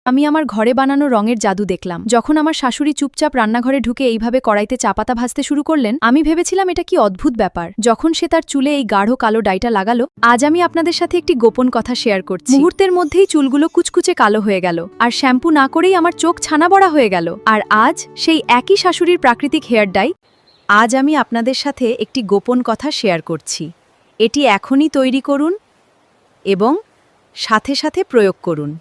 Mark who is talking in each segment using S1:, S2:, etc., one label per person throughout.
S1: আমি আমার ঘরে বানানো রঙের জাদু দেখলাম। যখন আমার শাশুড়ি চুপচাপ রান্নাঘরে ঢুকে এইভাবে কড়াইতে চা পাতা ভাজতে শুরু করলেন, আমি ভেবেছিলাম এটা কি অদ্ভুত ব্যাপার। যখন সে তার চুলে এই গাঢ় কালো ডাইটা লাগালো, আজ আমি আপনাদের সাথে একটি গোপন কথা শেয়ার করছি। মুহূর্তের মধ্যেই চুলগুলো কুচকুচে কালো হয়ে গেল, আর শ্যাম্পু না করেই আমার চোখ ছানা বড়া হয়ে গেল। আর আজ সেই একই শাশুড়ির প্রাকৃতিক হেয়ার ডাই। আজ আমি আপনাদের সাথে একটি গোপন কথা শেয়ার করছি। এটি এখনই তৈরি করুন এবং সাথে সাথে প্রয়োগ করুন।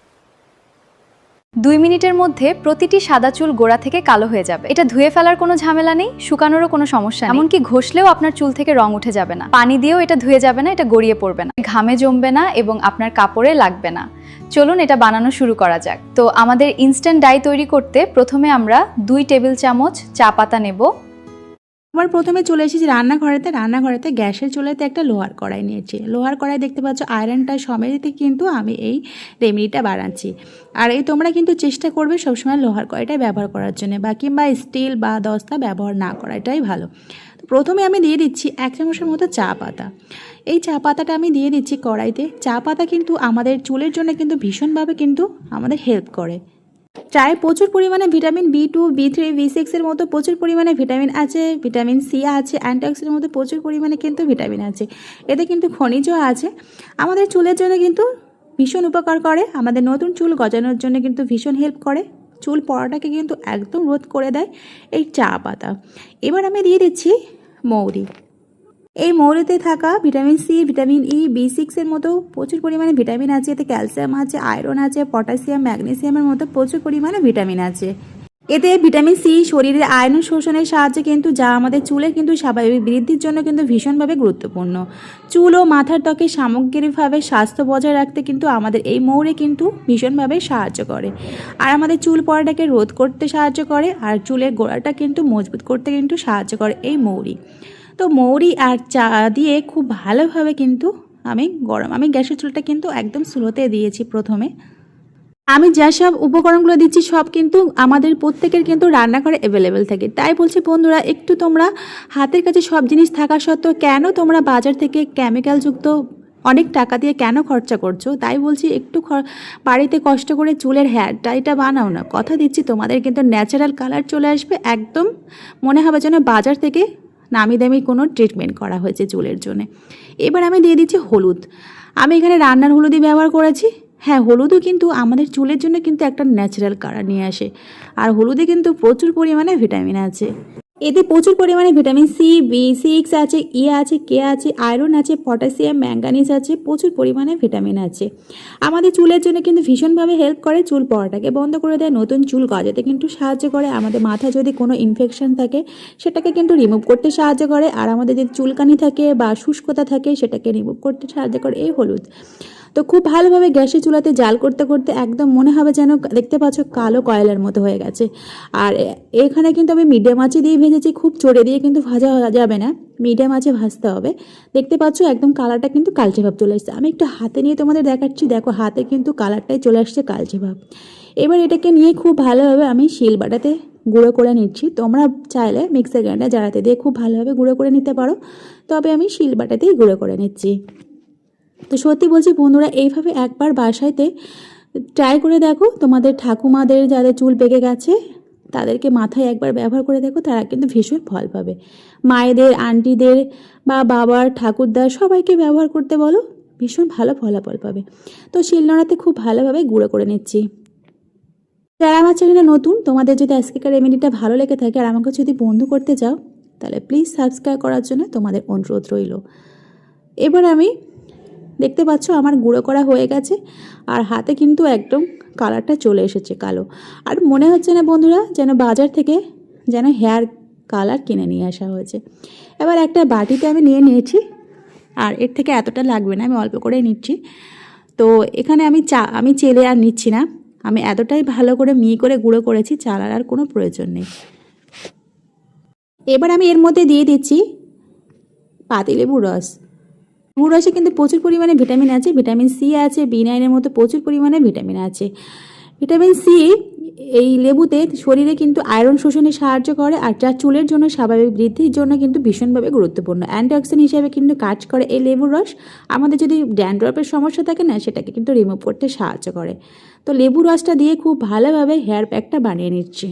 S1: 2 মিনিটের মধ্যে প্রতিটি সাদা চুল গোড়া থেকে কালো হয়ে যাবে। এটা ধুয়ে ফেলার কোনো ঝামেলা নেই, শুকানোরও কোনো সমস্যা নেই, এমনকি ঘষলেও আপনার চুল থেকে রং উঠে যাবে না, পানি দিয়েও এটা ধুয়ে যাবে না, এটা গড়িয়ে পড়বে না, ঘামে জমবে না এবং আপনার কাপড়ে লাগবে না। চলুন এটা বানানো শুরু করা যাক। তো আমাদের ইনস্ট্যান্ট ডাই তৈরি করতে প্রথমে আমরা 2 টেবিল চামচ চা পাতা নেব।
S2: আবার প্রথমে চলে এসেছি রান্নাঘরেতে গ্যাসের চুলাতে একটা লোহার কড়াই নিয়েছি। লোহার কড়াই দেখতে পাচ্ছ আয়রনটা সমেত কিন্তু আমি এই রেমেডিটা বানাচ্ছি। আর এই তোমরা কিন্তু চেষ্টা করবে সবসময় লোহার কড়াইটাই ব্যবহার করার জন্য, বা কিংবা স্টিল বা দস্তা ব্যবহার না করাটাই ভালো। তো প্রথমে আমি দিয়ে দিচ্ছি 1 চামচের মতো চা পাতা। এই চা পাতাটা আমি দিয়ে দিচ্ছি কড়াইতে। চা পাতা কিন্তু আমাদের চুলের জন্য কিন্তু ভীষণভাবে কিন্তু আমাদের হেল্প করে। চায়ে প্রচুর পরিমাণে ভিটামিন B2, B3, B6 এর মতো প্রচুর পরিমাণে ভিটামিন আছে, ভিটামিন সি আছে, অ্যান্টিঅক্সিডেন্টের মধ্যে প্রচুর পরিমাণে কিন্তু ভিটামিন আছে, এতে কিন্তু খনিজও আছে। আমাদের চুলের জন্য কিন্তু ভীষণ উপকার করে, আমাদের নতুন চুল গজানোর জন্য কিন্তু ভীষণ হেল্প করে, চুল পড়াটাকে কিন্তু একদম রোধ করে দেয় এই চা পাতা। এবার আমি দিয়ে দিচ্ছি মৌরি। এই মৌরিতে থাকা vitamin C, vitamin E, B6 এর মতো প্রচুর পরিমাণে ভিটামিন আছে, এতে ক্যালসিয়াম আছে, আয়রন আছে, পটাশিয়াম, ম্যাগনেসিয়ামের মতো প্রচুর পরিমাণে ভিটামিন আছে। এতে ভিটামিন সি শরীরের আয়রন শোষণের সাহায্যে কিন্তু, যা আমাদের চুলের কিন্তু স্বাভাবিক বৃদ্ধির জন্য কিন্তু ভীষণভাবে গুরুত্বপূর্ণ। চুল ও মাথার ত্বকে সামগ্রিকভাবে স্বাস্থ্য বজায় রাখতে কিন্তু আমাদের এই মৌরি কিন্তু ভীষণভাবে সাহায্য করে, আর আমাদের চুল পড়াটাকে রোধ করতে সাহায্য করে, আর চুলের গোড়াটা কিন্তু মজবুত করতে কিন্তু সাহায্য করে এই মৌরি। তো মৌরি আর চা দিয়ে খুব ভালোভাবে কিন্তু আমি গ্যাসের চুলটা কিন্তু একদম স্লোতে দিয়েছি। প্রথমে আমি যা সব উপকরণগুলো দিচ্ছি সব কিন্তু আমাদের প্রত্যেকের কিন্তু রান্নাঘরে অ্যাভেলেবেল থাকে। তাই বলছি বন্ধুরা, একটু তোমরা হাতের কাছে সব জিনিস থাকা সত্ত্বেও কেন তোমরা বাজার থেকে কেমিক্যালযুক্ত অনেক টাকা দিয়ে কেন খরচা করছো? তাই বলছি একটু বাড়িতে কষ্ট করে চুলের হেয়ার ডাইটা বানাও না। কথা দিচ্ছি তোমাদের কিন্তু ন্যাচারাল কালার চলে আসবে, একদম মনে হবে যেন বাজার থেকে নামি দামি কোনো ট্রিটমেন্ট করা হয়েছে চুলের জন্য। এবার আমি দিয়ে দিচ্ছি হলুদ। আমি এখানে রান্নার হলুদই ব্যবহার করেছি। হ্যাঁ, হলুদও কিন্তু আমাদের চুলের জন্য কিন্তু একটা ন্যাচারাল কালার নিয়ে আসে, আর হলুদে কিন্তু প্রচুর পরিমাণে ভিটামিন আছে। এতে প্রচুর পরিমাণে ভিটামিন সি, B6 আছে, ই আছে, কে আছে, আয়রন আছে, পটাশিয়াম, ম্যাঙ্গানিজ আছে, প্রচুর পরিমাণে ভিটামিন আছে। আমাদের চুলের জন্য কিন্তু ভীষণভাবে হেল্প করে, চুল পড়াটাকে বন্ধ করে দেয়, নতুন চুল গজাতে কিন্তু সাহায্য করে, আমাদের মাথায় যদি কোনো ইনফেকশন থাকে সেটাকে কিন্তু রিমুভ করতে সাহায্য করে, আর আমাদের যদি চুলকানি থাকে বা শুষ্কতা থাকে সেটাকে রিমুভ করতে সাহায্য করে এই হলুদ। তো খুব ভালোভাবে গ্যাসের চুলাতে জাল করতে করতে একদম মনে হবে যেন দেখতে পাচ্ছ কালো কয়লার মতো হয়ে গেছে। আর এখানে কিন্তু আমি মিডিয়াম আঁচে দিয়ে ভেজেছি, খুব চড়ে দিয়ে কিন্তু ভাজা যাবে না, মিডিয়াম আঁচে ভাজতে হবে। দেখতে পাচ্ছ একদম কালারটা কিন্তু কালচে ভাব চলে আসছে। আমি একটু হাতে নিয়ে তোমাদের দেখাচ্ছি, দেখো হাতে কিন্তু কালারটাই চলে আসছে কালচে ভাব। এবার এটাকে নিয়ে খুব ভালোভাবে আমি শিলবাটাতে গুঁড়ো করে নিচ্ছি। তোমরা চাইলে মিক্সার গ্রাইন্ডার জারাতে দিয়ে খুব ভালোভাবে গুঁড়ো করে নিতে পারো, তবে আমি শিলবাটাতেই গুঁড়ো করে নিচ্ছি। তো সত্যি বলছি বন্ধুরা, এইভাবে একবার বাসাইতে ট্রাই করে দেখো। তোমাদের ঠাকুমাদের যাদের চুল পেকে গেছে তাদেরকে মাথায় একবার ব্যবহার করে দেখো, তারা কিন্তু ভীষণ ফল পাবে। মায়েদের, আন্টিদের বা বাবার, ঠাকুরদার সবাইকে ব্যবহার করতে বলো, ভীষণ ভালো ফলাফল পাবে। তো শিলনোড়াতে খুব ভালোভাবে গুঁড়ো করে নিচ্ছি। যারা আমার চ্যানেলে নতুন, তোমাদের যদি আজকেকার রেমেডিটা ভালো লেগে থাকে আর আমাকে যদি বন্ধু করতে চাও, তাহলে প্লিজ সাবস্ক্রাইব করার জন্য তোমাদের অনুরোধ রইল। এবার আমি দেখতে পাচ্ছ আমার গুঁড়ো করা হয়ে গেছে, আর হাতে কিন্তু একদম কালারটা চলে এসেছে কালো। আর মনে হচ্ছে না বন্ধুরা যেন বাজার থেকে যেন হেয়ার কালার কিনে নিয়ে আসা হয়েছে। এবার একটা বাটিতে আমি নিয়ে নিয়েছি, আর এর থেকে এতটা লাগবে না, আমি অল্প করেই নিচ্ছি। তো এখানে আমি চেলে আর নিচ্ছি না, আমি এতটাই ভালো করে মিহি করে গুঁড়ো করেছি, চালার আর কোনো প্রয়োজন নেই। এবার আমি এর মধ্যে দিয়ে দিচ্ছি পাতিলেবুর রস। লেবুর রসে কিন্তু প্রচুর পরিমাণে ভিটামিন আছে, ভিটামিন সি আছে, B9 এর মতো প্রচুর পরিমাণে ভিটামিন আছে। ভিটামিন সি এই লেবুতে শরীরে কিন্তু আয়রন শোষণে সাহায্য করে, আর যা চুলের জন্য স্বাভাবিক বৃদ্ধির জন্য কিন্তু ভীষণভাবে গুরুত্বপূর্ণ। অ্যান্টিঅক্সিডেন্ট হিসেবে কিন্তু কাজ করে এই লেবুর রস। আমাদের যদি ড্যান্ড্রফের সমস্যা থাকে না, সেটাকে কিন্তু রিমুভ করতে সাহায্য করে। তো লেবু রসটা দিয়ে খুব ভালোভাবে হেয়ার প্যাকটা বানিয়ে নিচ্ছি।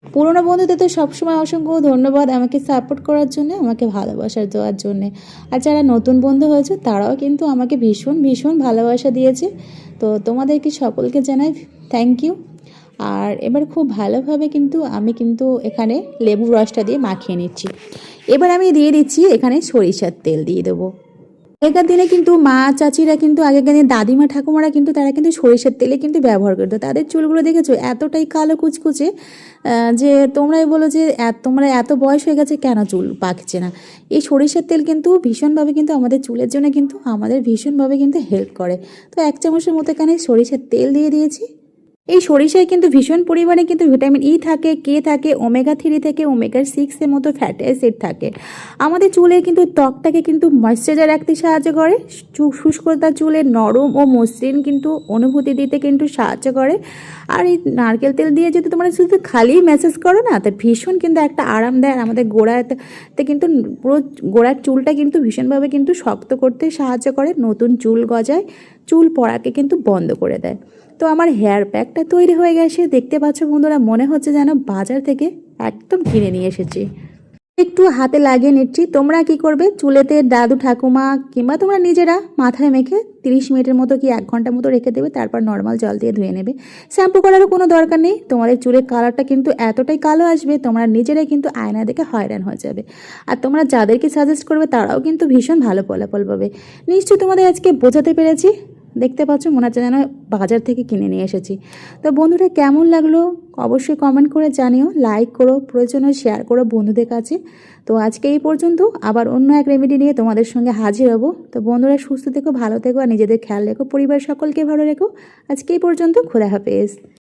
S2: পুরনো বন্ধুদের তো সবসময় অসংখ্য ধন্যবাদ আমাকে সাপোর্ট করার জন্য, আমাকে ভালোবাসা দেওয়ার জন্যে। আর যারা নতুন বন্ধু হয়েছে তারাও কিন্তু আমাকে ভীষণ ভীষণ ভালোবাসা দিয়েছে। তো তোমাদেরকে সকলকে জানাই থ্যাংক ইউ। আর এবার খুব ভালোভাবে কিন্তু আমি কিন্তু এখানে লেবু রসটা দিয়ে মাখিয়ে নিচ্ছি। এবার আমি দিয়ে দিচ্ছি এখানে সরিষার তেল দিয়ে দেবো। আগেকার দিনে কিন্তু মা চাচিরা কিন্তু আগেকার দিনে দাদিমা ঠাকুমারা কিন্তু তারা কিন্তু সরিষার তেলে কিন্তু ব্যবহার করতো। তাদের চুলগুলো দেখেছো এতটাই কালো কুচকুচে, যে তোমরাই বলো যে তোমরা এত বয়স হয়ে গেছে কেন চুল পাকছে না। এই সরিষার তেল কিন্তু ভীষণভাবে কিন্তু আমাদের চুলের জন্য কিন্তু আমাদের ভীষণভাবে কিন্তু হেল্প করে। তো 1 চামচের মতো এখানে সরিষার তেল দিয়ে দিয়েছি। এই সরিষায় কিন্তু ভীষণ পরিমাণে কিন্তু ভিটামিন ই থাকে, কে থাকে, ওমেগা 3 থেকে ওমেগা 6 এর মতো ফ্যাটি অ্যাসিড থাকে। আমাদের চুলে কিন্তু ত্বকটাকে কিন্তু ময়েশ্চারাইজার রাখতে সাহায্য করে, শুষ্কতা চুলের নরম ও মসৃণ কিন্তু অনুভূতি দিতে কিন্তু সাহায্য করে। আর এই নারকেল তেল দিয়ে যদি তোমরা শুধু খালি ম্যাসাজ করো না, তো ভীষণ কিন্তু একটা আরাম দেয়। আর আমাদের গোড়াতে কিন্তু পুরো গোড়ার চুলটা কিন্তু ভীষণভাবে কিন্তু শক্ত করতে সাহায্য করে, নতুন চুল গজায়, চুল পড়াকে কিন্তু বন্ধ করে দেয়। তো আমার হেয়ার প্যাকটা তৈরি হয়ে গেছে, দেখতে পাচ্ছ বন্ধুরা, মনে হচ্ছে যেন বাজার থেকে একদম কিনে নিয়ে এসেছি। একটু হাতে লাগিয়ে নিচ্ছি। তোমরা কি করবে, চুলেতে দাদু ঠাকুমা কিংবা তোমরা নিজেরা মাথায় মেখে 30 মিনিটের মতো কি 1 ঘন্টার মতো রেখে দেবে, তারপর নর্মাল জল দিয়ে ধুয়ে নেবে। শ্যাম্পু করারও কোনো দরকার নেই। তোমাদের চুলের কালারটা কিন্তু এতটাই কালো আসবে, তোমরা নিজেরাই কিন্তু আয়না দেখে হয়রান হয়ে যাবে। আর তোমরা যাদেরকে সাজেস্ট করবে তারাও কিন্তু ভীষণ ভালো ফলাফল পাবে। নিশ্চয়ই তোমাদের আজকে বোঝাতে পেরেছি। দেখতে পাচ্ছ মনে হচ্ছে যেন বাজার থেকে কিনে নিয়ে এসেছি। তো বন্ধুরা কেমন লাগলো অবশ্যই কমেন্ট করে জানিও, লাইক করো, প্রয়োজনে শেয়ার করো বন্ধুদের কাছে। তো আজকে এই পর্যন্ত, আবার অন্য এক রেমেডি নিয়ে তোমাদের সঙ্গে হাজির হব। তো বন্ধুরা সুস্থ থেকো, ভালো থেকো, আর নিজেদের খেয়াল রেখো, পরিবার সকলকে ভালো রেখো। আজকে এই পর্যন্ত, খোদা হাফেজ।